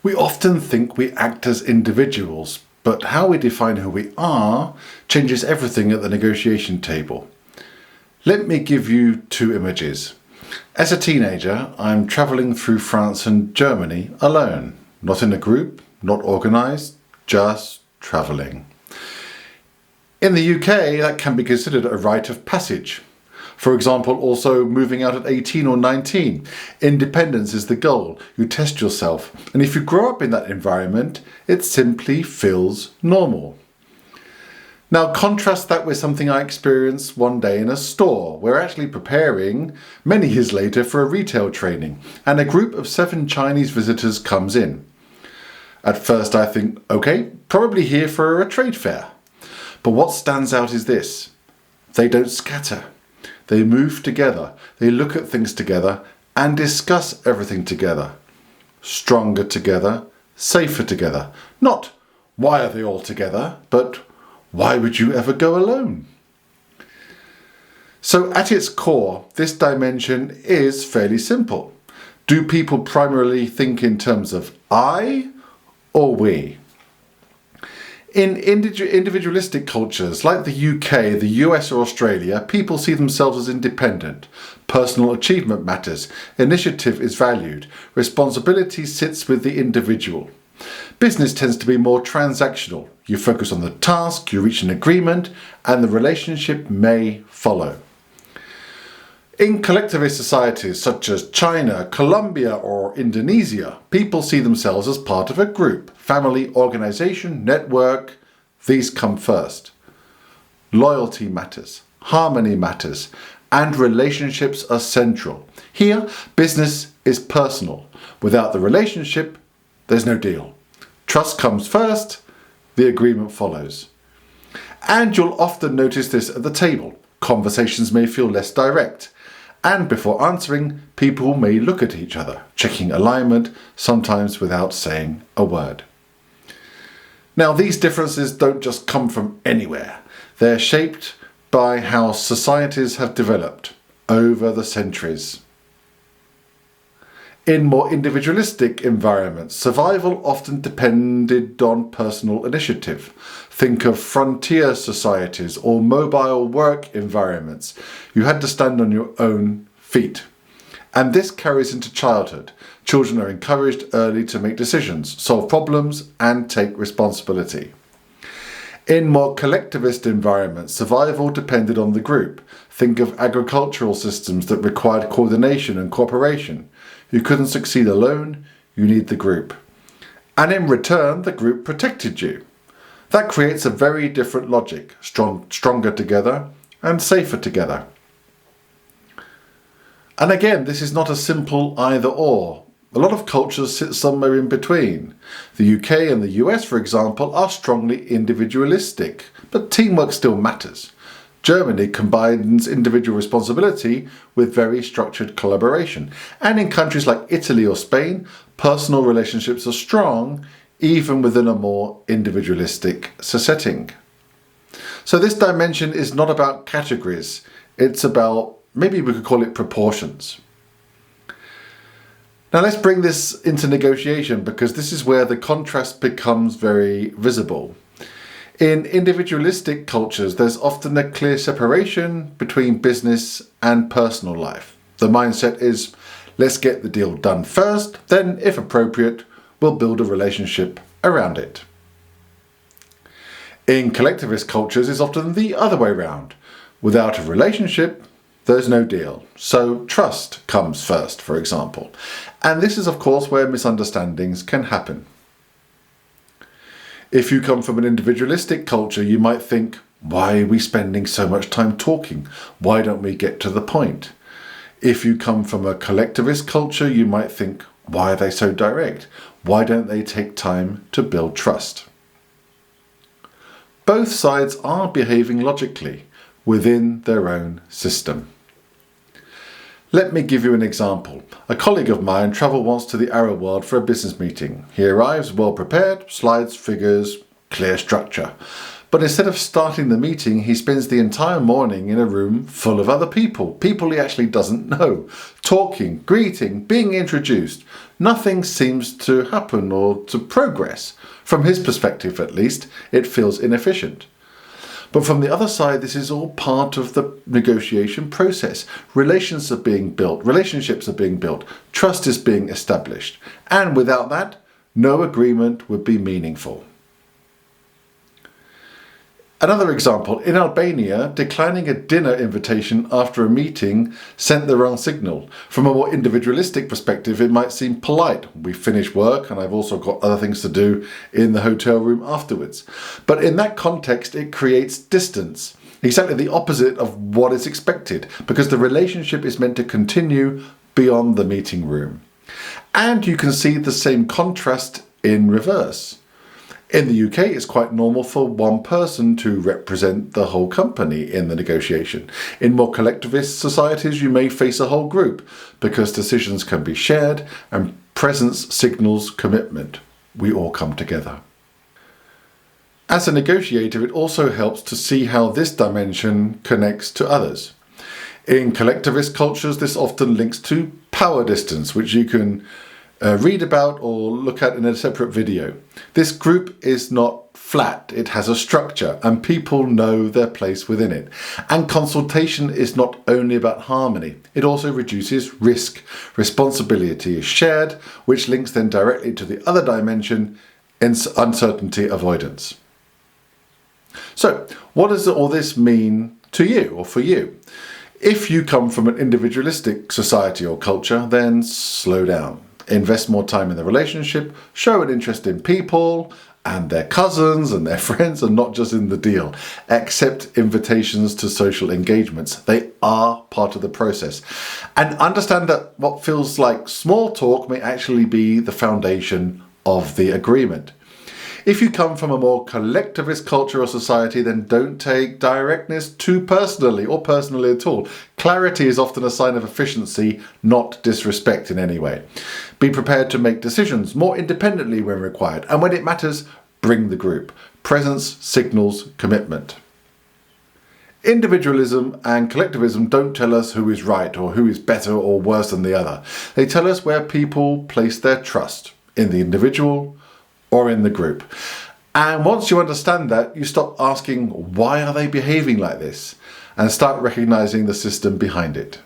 We often think we act as individuals, but how we define who we are changes everything at the negotiation table. Let me give you two images. As a teenager, I'm travelling through France and Germany alone, not in a group, not organised, just travelling. In the UK, that can be considered a rite of passage. For example, also moving out at 18 or 19. Independence is the goal. You test yourself. And if you grow up in that environment, it simply feels normal. Now contrast that with something I experienced one day in a store. We're actually preparing, many years later, for a retail training, and a group of 7 Chinese visitors comes in. At first I think, okay, probably here for a trade fair. But what stands out is this: they don't scatter. They move together, they look at things together and discuss everything together. Stronger together, safer together. Not why are they all together, but why would you ever go alone? So at its core, this dimension is fairly simple. Do people primarily think in terms of I or we? In individualistic cultures like the UK, the US or Australia, people see themselves as independent. Personal achievement matters. Initiative is valued. Responsibility sits with the individual. Business tends to be more transactional. You focus on the task, you reach an agreement, and the relationship may follow. In collectivist societies such as China, Colombia or Indonesia, people see themselves as part of a group, family, organisation, network. These come first. Loyalty matters, harmony matters, and relationships are central. Here, business is personal. Without the relationship, there's no deal. Trust comes first, the agreement follows. And you'll often notice this at the table. Conversations may feel less direct. And before answering, people may look at each other, checking alignment, sometimes without saying a word. Now, these differences don't just come from anywhere. They're shaped by how societies have developed over the centuries. In more individualistic environments, survival often depended on personal initiative. Think of frontier societies or mobile work environments. You had to stand on your own feet. And this carries into childhood. Children are encouraged early to make decisions, solve problems, and take responsibility. In more collectivist environments, survival depended on the group. Think of agricultural systems that required coordination and cooperation. You couldn't succeed alone, you need the group. And in return, the group protected you. That creates a very different logic, stronger together and safer together. And again, this is not a simple either or. A lot of cultures sit somewhere in between. The UK and the US, for example, are strongly individualistic, but teamwork still matters. Germany combines individual responsibility with very structured collaboration. And in countries like Italy or Spain, personal relationships are strong, even within a more individualistic setting. So this dimension is not about categories. It's about, maybe we could call it proportions. Now let's bring this into negotiation, because this is where the contrast becomes very visible. In individualistic cultures, there's often a clear separation between business and personal life. The mindset is, let's get the deal done first, then, if appropriate, we'll build a relationship around it. In collectivist cultures, it's often the other way around. Without a relationship, there's no deal. So trust comes first, for example. And this is, of course, where misunderstandings can happen. If you come from an individualistic culture, you might think, why are we spending so much time talking? Why don't we get to the point? If you come from a collectivist culture, you might think, why are they so direct? Why don't they take time to build trust? Both sides are behaving logically within their own system. Let me give you an example. A colleague of mine travelled once to the Arab world for a business meeting. He arrives well prepared, slides, figures, clear structure. But instead of starting the meeting, he spends the entire morning in a room full of other people he actually doesn't know, talking, greeting, being introduced. Nothing seems to happen or to progress. From his perspective, at least, it feels inefficient. But from the other side, this is all part of the negotiation process. Relationships are being built, trust is being established, and without that, no agreement would be meaningful. Another example, in Albania, declining a dinner invitation after a meeting sent the wrong signal. From a more individualistic perspective, it might seem polite. We finish work and I've also got other things to do in the hotel room afterwards. But in that context, it creates distance. Exactly the opposite of what is expected, because the relationship is meant to continue beyond the meeting room. And you can see the same contrast in reverse. In the UK, it's quite normal for one person to represent the whole company in the negotiation. In more collectivist societies, you may face a whole group because decisions can be shared and presence signals commitment. We all come together. As a negotiator, it also helps to see how this dimension connects to others. In collectivist cultures, this often links to power distance, which you can read about or look at in a separate video. This group is not flat, it has a structure and people know their place within it. And consultation is not only about harmony, it also reduces risk. Responsibility is shared, which links then directly to the other dimension, uncertainty avoidance. So, what does all this mean to you or for you? If you come from an individualistic society or culture, then slow down. Invest more time in the relationship, show an interest in people and their cousins and their friends and not just in the deal. Accept invitations to social engagements. They are part of the process. And understand that what feels like small talk may actually be the foundation of the agreement. If you come from a more collectivist culture or society, then don't take directness too personally or personally at all. Clarity is often a sign of efficiency, not disrespect in any way. Be prepared to make decisions more independently when required, and when it matters, bring the group. Presence signals commitment. Individualism and collectivism don't tell us who is right or who is better or worse than the other. They tell us where people place their trust, in the individual or in the group. And once you understand that, you stop asking, why are they behaving like this? And start recognizing the system behind it.